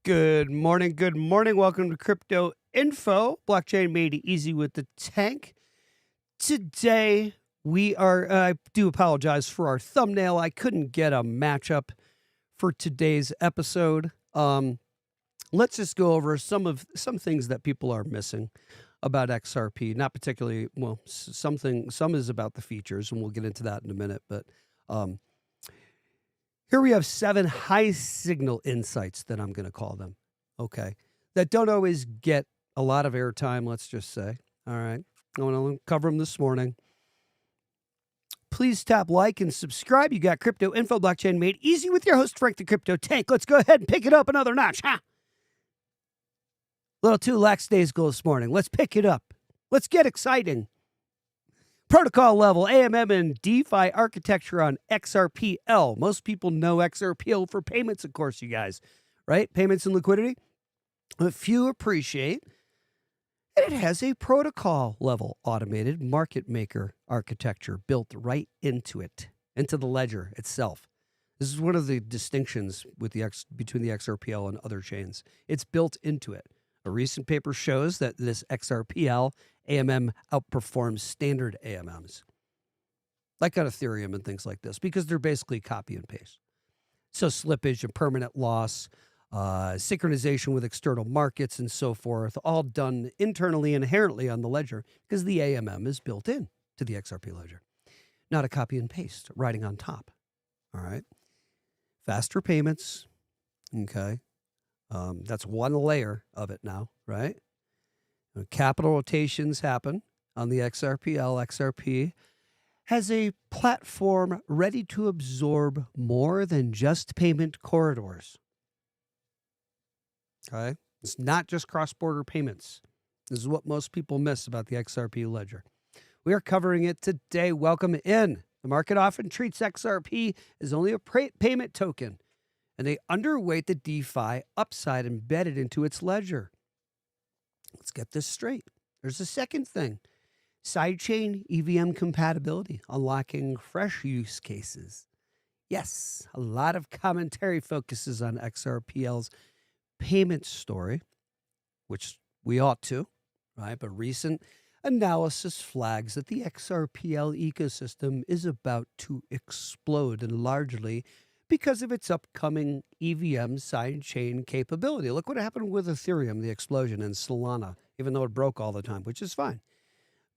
Good morning. Good morning. Welcome to Crypto Info. Blockchain made easy with the tank. Today, I do apologize for our thumbnail. I couldn't get a matchup for today's episode. Let's just go over some things that people are missing about XRP. Not particularly, well, some is about the features, and we'll get into that in a minute. But here we have 7 high signal insights that I'm going to call them, okay, that don't always get a lot of airtime, let's just say. All right, I want to cover them this morning. Please tap like and subscribe. You got Crypto Info, Blockchain made easy with your host, Frank the Crypto Tank. Let's go ahead and pick it up another notch. A little too lackadaisical this morning. Let's pick it up. Let's get exciting. Protocol level, AMM and DeFi architecture on XRPL. Most people know XRPL for payments, of course, you guys, right? Payments and liquidity. A few appreciate. And it has a protocol level automated market maker architecture built right into it, into the ledger itself. This is one of the distinctions with between the XRPL and other chains. It's built into it. A recent paper shows that this XRPL AMM outperforms standard AMMs, like on Ethereum and things like this, because they're basically copy and paste. So slippage and permanent loss, synchronization with external markets and so forth, all done internally inherently on the ledger because the AMM is built in to the XRP ledger, not a copy and paste riding on top. All right. Faster payments. Okay. That's one layer of it now, right? When capital rotations happen on the XRPL. XRP has a platform ready to absorb more than just payment corridors. Okay? It's not just cross-border payments. This is what most people miss about the XRP ledger. We are covering it today. Welcome in. The market often treats XRP as only a payment token, and they underweight the DeFi upside embedded into its ledger. Let's get this straight. There's a second thing. Sidechain EVM compatibility, unlocking fresh use cases. Yes, a lot of commentary focuses on XRPL's payment story, which we ought to, right? But recent analysis flags that the XRPL ecosystem is about to explode, and largely because of its upcoming EVM sidechain capability. Look what happened with Ethereum, the explosion, and Solana, even though it broke all the time, which is fine.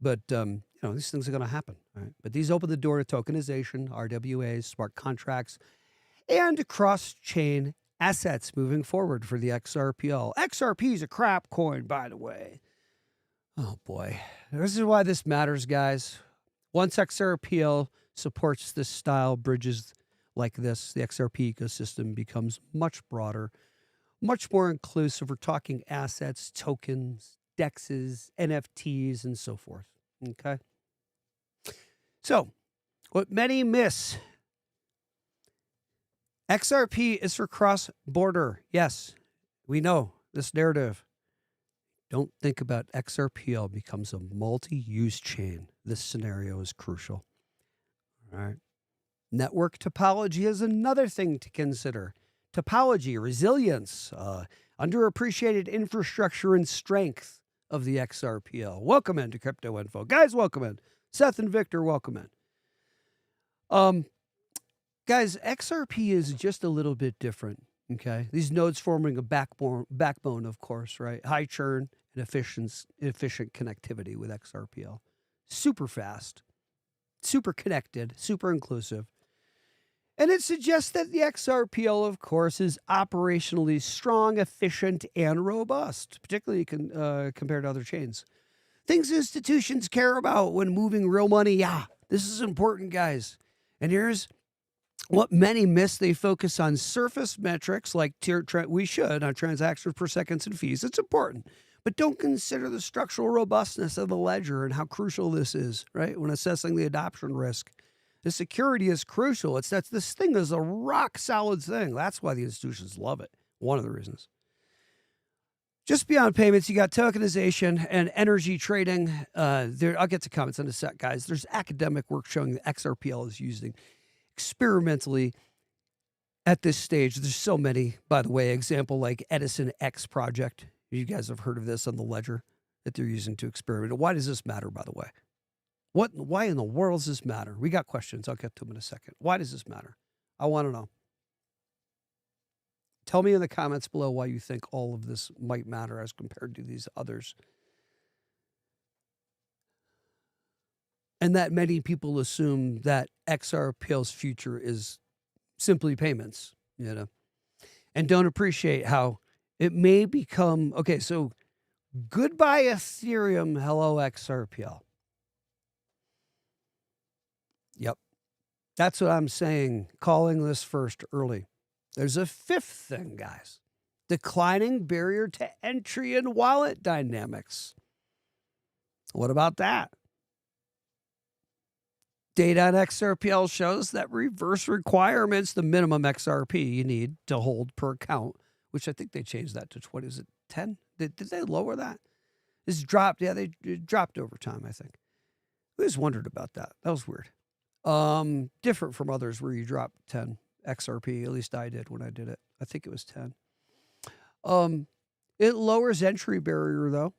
But, these things are going to happen. Right? But these open the door to tokenization, RWAs, smart contracts, and cross-chain assets moving forward for the XRPL. XRP is a crap coin, by the way. Oh, boy. This is why this matters, guys. Once XRPL supports this style, bridges like this, the XRP ecosystem becomes much broader, much more inclusive. We're talking assets, tokens, DEXs, NFTs, and so forth. Okay? So, what many miss, XRP is for cross-border. Yes, we know this narrative. Don't think about XRPL becomes a multi-use chain. This scenario is crucial. All right? Network topology is another thing to consider. Topology, resilience, underappreciated infrastructure and strength of the XRPL. Welcome into Crypto Info. Guys, welcome in. Seth and Victor, welcome in. Guys, XRP is just a little bit different, okay? These nodes forming a backbone, of course, right? High churn and efficient connectivity with XRPL. Super fast, super connected, super inclusive. And it suggests that the XRPL, of course, is operationally strong, efficient, and robust, particularly compared to other chains. Things institutions care about when moving real money. Yeah, this is important, guys. And here's what many miss. They focus on surface metrics like we should on transactions per seconds and fees. It's important. But don't consider the structural robustness of the ledger and how crucial this is, right, when assessing the adoption risk. The security is crucial. This thing is a rock solid thing. That's why the institutions love it. One of the reasons. Just beyond payments, you got tokenization and energy trading. I'll get to comments in a sec, guys. There's academic work showing that XRPL is using experimentally at this stage. There's so many, by the way, example like Edison X project. You guys have heard of this on the ledger that they're using to experiment. Why does this matter, by the way? Why in the world does this matter? We got questions. I'll get to them in a second. Why does this matter? I want to know. Tell me in the comments below why you think all of this might matter as compared to these others. And that many people assume that XRPL's future is simply payments, and don't appreciate how it may become, okay, so goodbye Ethereum, hello XRPL. Yep. That's what I'm saying, calling this first early. There's a fifth thing, guys. Declining barrier to entry and wallet dynamics. What about that? Data on XRPL shows that reverse requirements, the minimum XRP you need to hold per account, which I think they changed that to 20. Is it 10? Did they lower that? It's dropped. Yeah, it dropped over time, I think. I just wondered about that. That was weird. Different from others where you drop 10 XRP. At least I did when I did it. I think it was 10. It lowers entry barrier, though,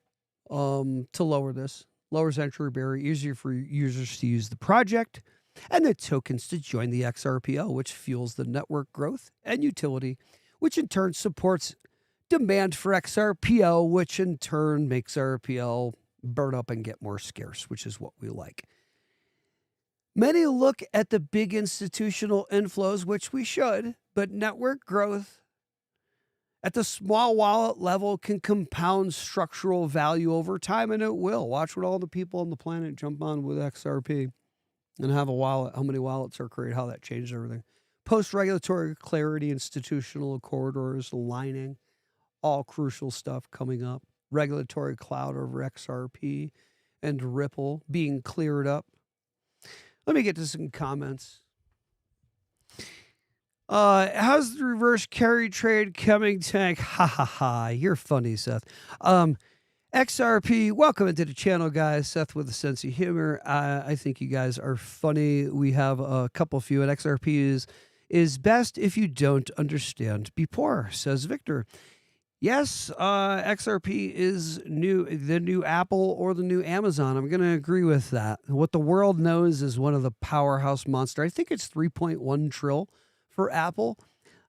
to lower this. Lowers entry barrier, easier for users to use the project, and the tokens to join the XRPL, which fuels the network growth and utility, which in turn supports demand for XRPL, which in turn makes RPL burn up and get more scarce, which is what we like. Many look at the big institutional inflows, which we should, but network growth at the small wallet level can compound structural value over time, and it will. Watch what all the people on the planet jump on with XRP and have a wallet, how many wallets are created, how that changes everything. Post-regulatory clarity, institutional corridors aligning, all crucial stuff coming up. Regulatory cloud over XRP and Ripple being cleared up. Let me get to some comments. How's the reverse carry trade coming, Tank? Ha ha ha. You're funny, Seth. XRP, welcome into the channel, guys. Seth with a sense of humor. I think you guys are funny. We have a couple few, and XRP is best if you don't understand. Be poor, says Victor. Yes, XRP is the new Apple or the new Amazon. I'm going to agree with that. What the world knows is one of the powerhouse monster. I think it's 3.1 trillion for Apple.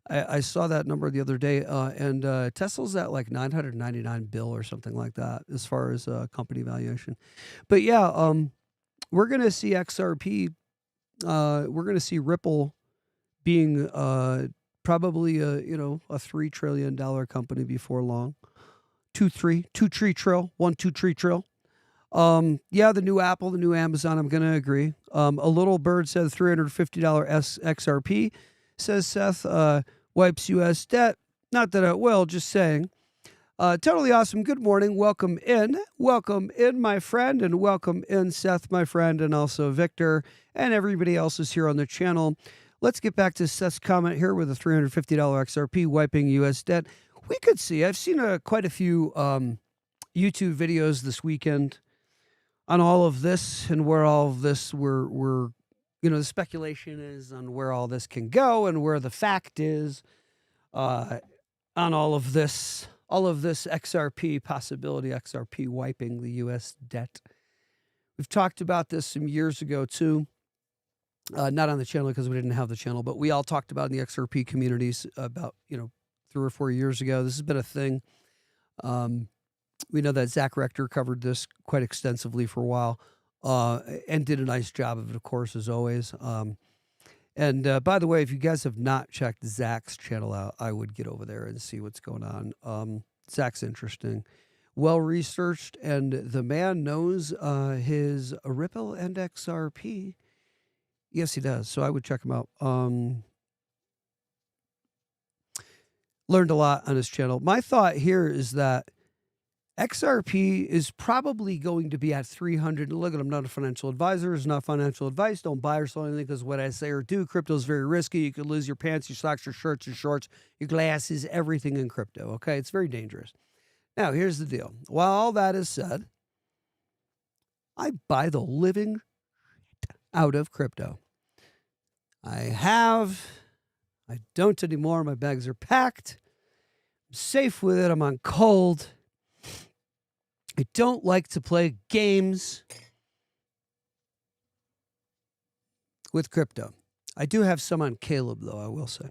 I saw that number the other day, and Tesla's at like 999 bill or something like that as far as company valuation. But yeah, we're going to see XRP. We're going to see Ripple being probably a $3 trillion company before long. 2 3 trillion, 1 2 3 trillion. Yeah, the new Apple, the new Amazon. I'm going to agree. A little bird said $350 XRP. Says Seth, wipes U.S. debt. Not that it will, just saying. Totally awesome. Good morning. Welcome in. Welcome in, my friend, and welcome in, Seth, my friend, and also Victor, and everybody else is here on the channel. Let's get back to Seth's comment here with a $350 XRP wiping U.S. debt. We could see, I've seen quite a few YouTube videos this weekend on all of this and where all of this we're the speculation is on where all this can go and where the fact is on all of this XRP possibility, XRP wiping the U.S. debt. We've talked about this some years ago too. Not on the channel because we didn't have the channel, but we all talked about in the XRP communities about 3 or 4 years ago. This has been a thing. We know that Zach Rector covered this quite extensively for a while. And did a nice job of it, of course, as always. And by the way, if you guys have not checked Zach's channel out, I would get over there and see what's going on. Zach's interesting, well-researched, and the man knows his Ripple and XRP. Yes, he does. So I would check him out. Learned a lot on his channel. My thought here is that XRP is probably going to be at 300. Look at, I'm not a financial advisor. It's not financial advice. Don't buy or sell anything because what I say or do, crypto is very risky. You could lose your pants, your socks, your shirts, your shorts, your glasses, everything in crypto. Okay, it's very dangerous. Now, here's the deal. While all that is said, I buy the living out of crypto. I have I don't anymore. My bags are packed. I'm safe with it. I'm on cold. I don't like to play games with crypto. I do have some on Caleb, though, I will say.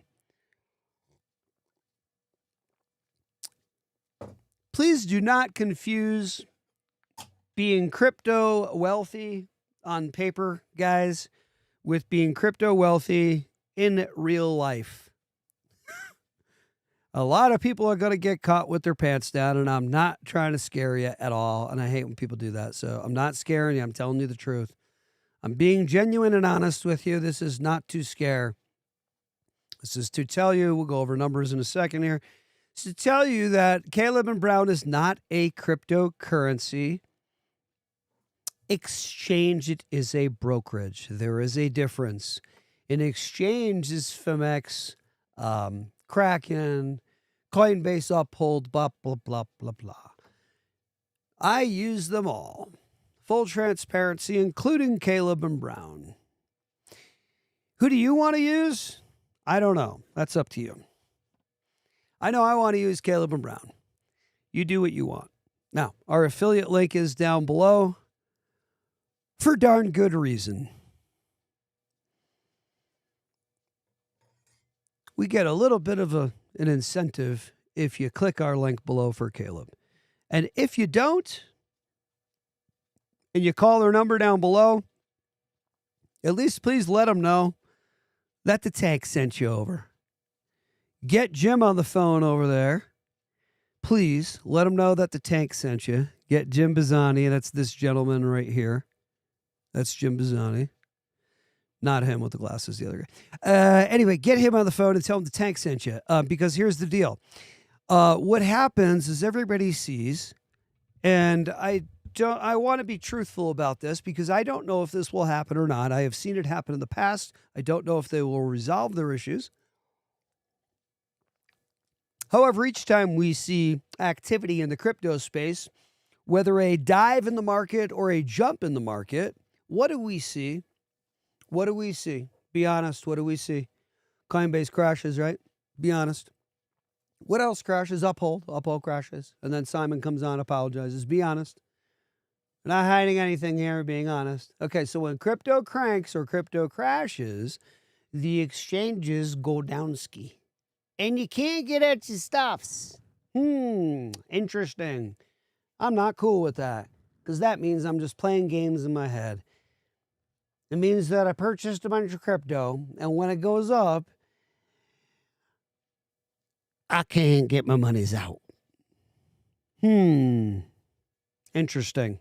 Please do not confuse being crypto wealthy on paper, guys, with being crypto wealthy in real life. A lot of people are going to get caught with their pants down, and I'm not trying to scare you at all, and I hate when people do that. So I'm not scaring you. I'm telling you the truth. I'm being genuine and honest with you. This is not to scare. This is to tell you, we'll go over numbers in a second here, it's to tell you that Caleb and Brown is not a cryptocurrency exchange. It is a brokerage. There is a difference. An exchange is FMX, Kraken, Coinbase, Uphold, blah, blah, blah, blah, blah. I use them all. Full transparency, including Caleb and Brown. Who do you want to use? I don't know. That's up to you. I know I want to use Caleb and Brown. You do what you want. Now, our affiliate link is down below for darn good reason. We get a little bit of an incentive if you click our link below for Caleb. And if you don't, and you call their number down below, at least please let them know that the tank sent you over. Get Jim on the phone over there. Please let him know that the tank sent you. Get Jim Bazzani, that's this gentleman right here. That's Jim Bazzani. Not him with the glasses, the other guy. Anyway, get him on the phone and tell him the tank sent you. Because here's the deal. What happens is everybody sees, and I want to be truthful about this because I don't know if this will happen or not. I have seen it happen in the past. I don't know if they will resolve their issues. However, each time we see activity in the crypto space, whether a dive in the market or a jump in the market, what do we see? What do we see? Be honest. What do we see? Coinbase crashes, right? Be honest. What else crashes? Uphold. Uphold crashes. And then Simon comes on, apologizes. Be honest. We're not hiding anything here, being honest. Okay, so when crypto cranks or crypto crashes, the exchanges go down ski. And you can't get at your stuffs. Interesting. I'm not cool with that because that means I'm just playing games in my head. It means that I purchased a bunch of crypto, and when it goes up, I can't get my monies out. Interesting.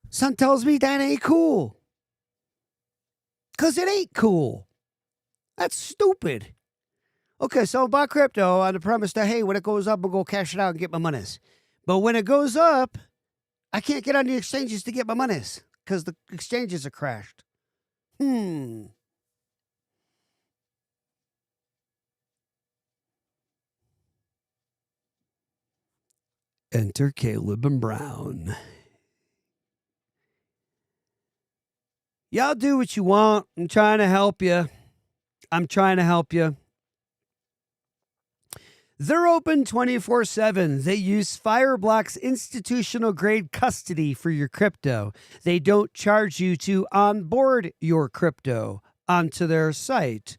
Son tells me that ain't cool. Because it ain't cool. That's stupid. Okay, so I buy crypto on the premise that, hey, when it goes up, I'll go cash it out and get my monies. But when it goes up, I can't get on the exchanges to get my monies because the exchanges are crashed. Enter Caleb and Brown. Y'all do what you want. I'm trying to help you. They're open 24/7. They use Fireblock's institutional grade custody for your crypto. They don't charge you to onboard your crypto onto their site.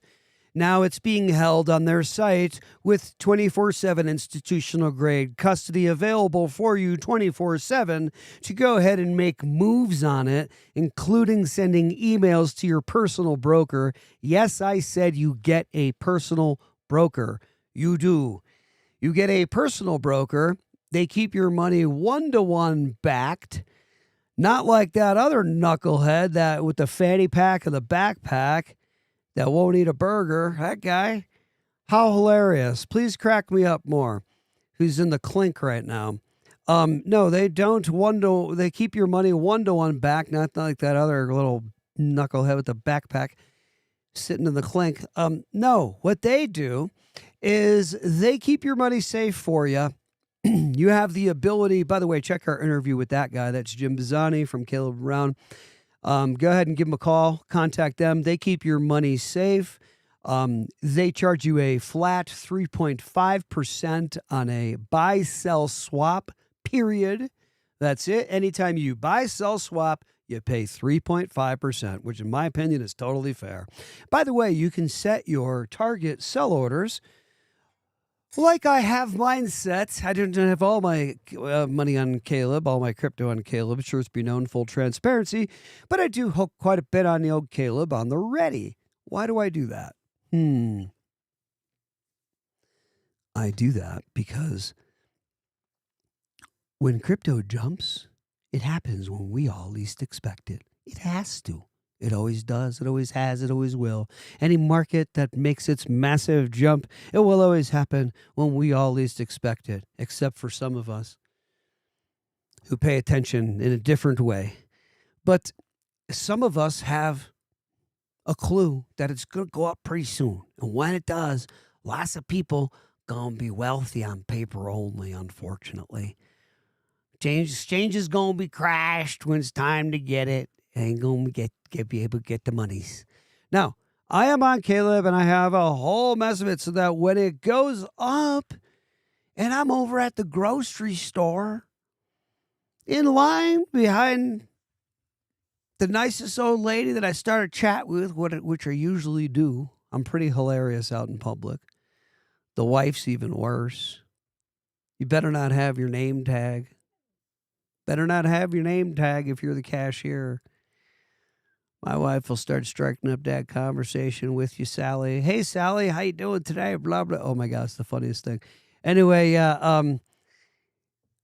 Now it's being held on their site with 24/7 institutional grade custody available for you 24/7 to go ahead and make moves on it, including sending emails to your personal broker. Yes, I said you get a personal broker. You do. You get a personal broker. They keep your money 1-to-1 backed. Not like that other knucklehead that with the fanny pack and the backpack that won't eat a burger. That guy. How hilarious. Please crack me up more. Who's in the clink right now. No, they don't. They keep your money 1-to-1 back. Not like that other little knucklehead with the backpack sitting in the clink. No, what they do is they keep your money safe for you. You have the ability, by the way, check our interview with that guy. That's Jim Bazzani from Caleb Brown. Go ahead and give them a call. Contact them. They keep your money safe. They charge you a flat 3.5% on a buy-sell swap, period. That's it. Anytime you buy, sell, swap, you pay 3.5%, which in my opinion is totally fair. By the way, you can set your target sell orders like I have mine set. I don't have all my money on Caleb, all my crypto on Caleb. Sure, it's be known, full transparency. But I do hook quite a bit on the old Caleb on the ready. Why do I do that? I do that because when crypto jumps, it happens when we all least expect it. It has to. It always does. It always has. It always will. Any market that makes its massive jump, it will always happen when we all least expect it, except for some of us who pay attention in a different way. But some of us have a clue that it's going to go up pretty soon. And when it does, lots of people going to be wealthy on paper only, unfortunately. Exchange is going to be crashed when it's time to get it. Ain't going to be able to get the monies. Now, I am on Caleb, and I have a whole mess of it so that when it goes up and I'm over at the grocery store in line behind the nicest old lady that I start a chat with, which I usually do. I'm pretty hilarious out in public. The wife's even worse. You better not have your name tag. Better not have your name tag if you're the cashier. My wife will start striking up that conversation with you, Sally. Hey, Sally, how you doing today? Blah, blah. Oh, my gosh, the funniest thing. Anyway,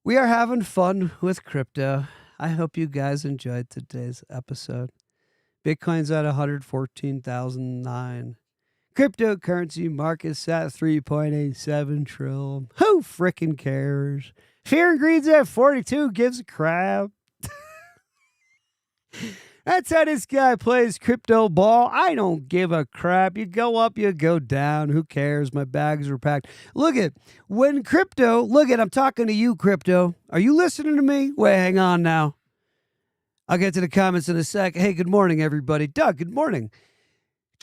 we are having fun with crypto. I hope you guys enjoyed today's episode. Bitcoin's at 114,009. Cryptocurrency market's at 3.87 trillion. Who frickin' cares? Fear and greed's at 42. Gives a crap. That's how this guy plays crypto ball. I don't give a crap. You go up, you go down. Who cares? My bags are packed. Look at I'm talking to you, crypto. Are you listening to me? Wait, hang on now. I'll get to the comments in a sec. Hey, good morning, everybody. Doug, good morning.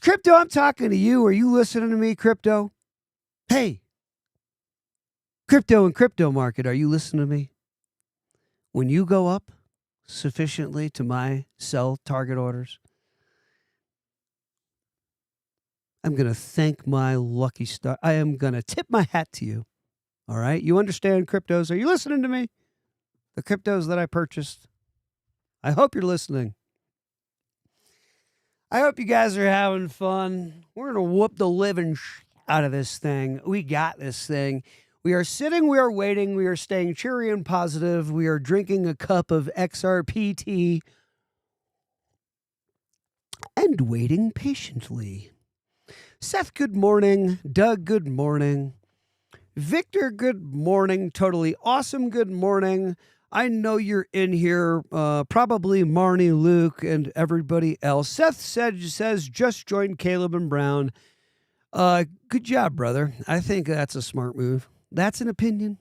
Crypto, I'm talking to you. Are you listening to me, crypto? Hey, crypto and crypto market, are you listening to me? When you go up sufficiently to my sell target orders, I'm going to thank my lucky star. I am going to tip my hat to you. All right? You understand cryptos? Are you listening to me? The cryptos that I purchased. I hope you're listening. I hope you guys are having fun. We're going to whoop the living out of this thing. We got this thing. We are sitting, we are waiting, we are staying cheery and positive. We are drinking a cup of XRP tea and waiting patiently. Seth, good morning. Doug, good morning. Victor, good morning. Totally awesome, good morning. I know you're in here, probably Marnie, Luke, and everybody else. Seth says, just joined Caleb and Brown. Good job, brother. I think that's a smart move. That's an opinion.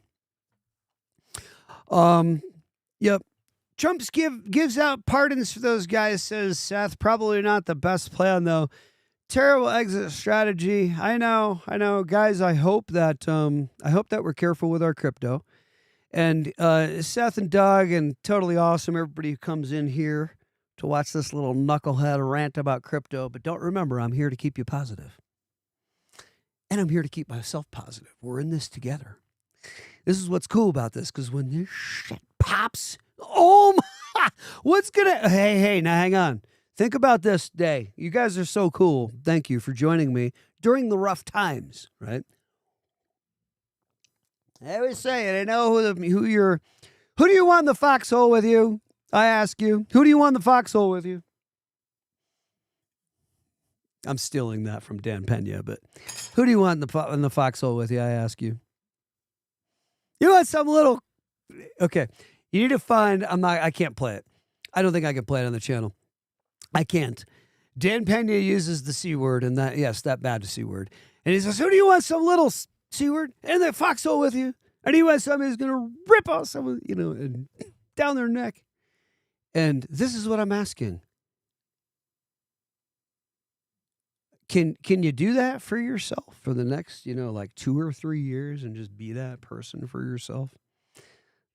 Yep. Trump gives out pardons for those guys, says Seth. Probably not the best plan, though. Terrible exit strategy. I know. Guys, I hope that we're careful with our crypto. And Seth and Doug and totally awesome, everybody who comes in here to watch this little knucklehead rant about crypto. But don't remember, I'm here to keep you positive. And I'm here to keep myself positive. We're in this together. This is what's cool about this, because when this shit pops, oh my, hey, now hang on. Think about this day. You guys are so cool. Thank you for joining me during the rough times, right? I always say it. I know who do you want in the foxhole with you? I ask you. Who do you want in the foxhole with you? I'm stealing that from Dan Pena, but who do you want in the foxhole with you? I ask you. You want some little... Okay, you need to find... I can't play it. I don't think I can play it on the channel. I can't. Dan Pena uses the C word, and that bad C word. And he says, who do you want some little C word in the foxhole with you? And he wants somebody who's going to rip off someone, and down their neck. And this is what I'm asking. Can you do that for yourself for the next, like 2 or 3 years and just be that person for yourself?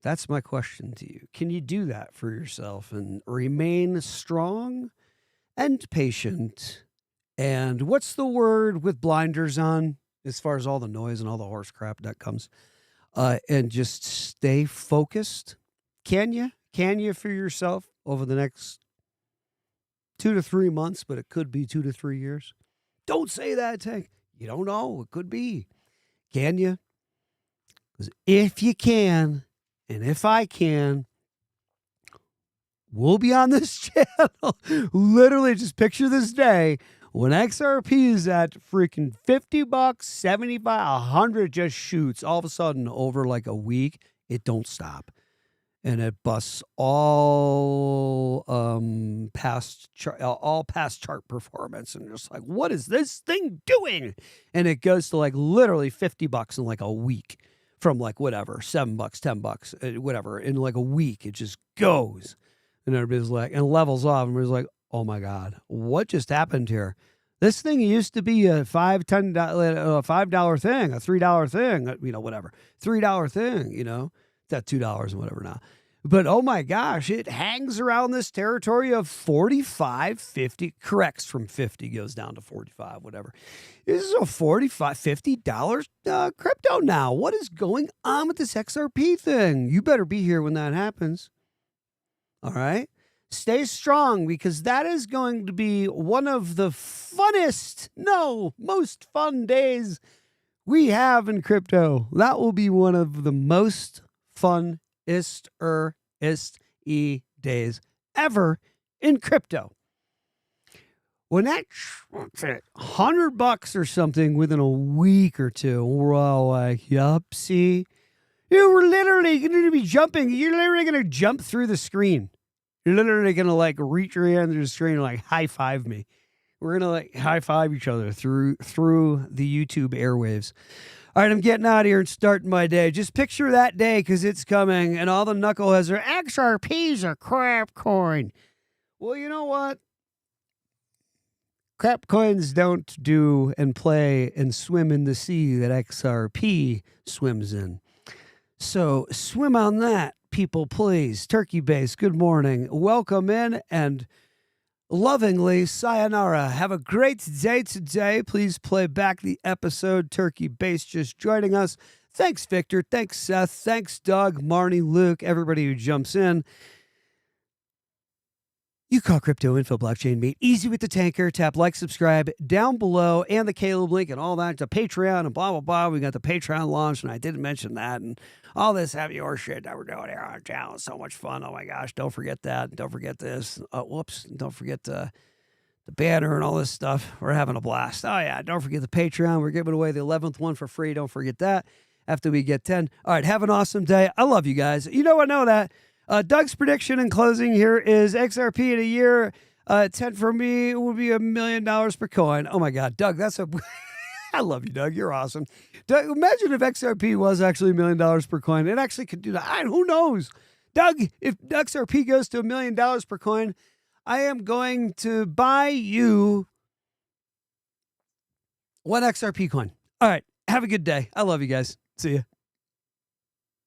That's my question to you. Can you do that for yourself and remain strong and patient? And what's the word with blinders on as far as all the noise and all the horse crap that comes? And just stay focused. Can you? Can you for yourself over the next 2 to 3 months, but it could be 2 to 3 years? Don't say that, Tank. You don't know. It could be. Can you? Because if you can, and if I can, we'll be on this channel. Literally, just picture this day when XRP is at freaking $50, 75, 100 just shoots. All of a sudden, over like a week, it don't stop. And it busts all past chart performance, and just like, what is this thing doing? And it goes to like literally $50 in like a week, from like whatever $7, $10, whatever. In like a week, it just goes, and everybody's like, and levels off, and everybody's like, oh my god, what just happened here? This thing used to be a $5 thing, a $3 thing, whatever, $3 thing, It's at $2 and whatever now. But oh my gosh, it hangs around this territory of 45, 50, corrects from 50, goes down to 45, whatever. This is a $45, $50 crypto now. What is going on with this XRP thing? You better be here when that happens. All right? Stay strong, because that is going to be one of the most fun days we have in crypto. That will be one of the most funnest days ever in crypto. When that $100 or something within a week or two, we're all like, yup, see, you were literally going to be jumping. You're literally going to jump through the screen. You're literally going to like reach your hand through the screen and like high five me. We're going to like high five each other through the YouTube airwaves. All right, I'm getting out of here and starting my day. Just picture that day, because it's coming, and all the knuckleheads are, XRP's a crap coin. Well, you know what? Crap coins don't do and play and swim in the sea that XRP swims in. So swim on that, people, please. Turkey Base, good morning. Welcome in, and lovingly, sayonara. Have a great day today. Please play back the episode. Turkey Base just joining us. Thanks, Victor. Thanks, Seth. Thanks, Doug, Marnie, Luke, everybody who jumps in. You call crypto info blockchain made easy with the tanker. Tap like, subscribe down below, and the Caleb link and all that to Patreon and blah, blah, blah. We got the Patreon launch, and I didn't mention that, and all this heavy horse shit that we're doing here on the channel. It's so much fun. Oh my gosh. Don't forget that. Don't forget this. Whoops. Don't forget the banner and all this stuff. We're having a blast. Oh yeah. Don't forget the Patreon. We're giving away the 11th one for free. Don't forget that after we get 10. All right. Have an awesome day. I love you guys. I know that. Doug's prediction in closing here is XRP in a year, 10 for me would be $1 million per coin. Oh my God, Doug, that's I love you, Doug. You're awesome. Doug, imagine if XRP was actually $1 million per coin. It actually could do that. Who knows? Doug, if XRP goes to $1 million per coin, I am going to buy you one XRP coin. All right. Have a good day. I love you guys. See ya.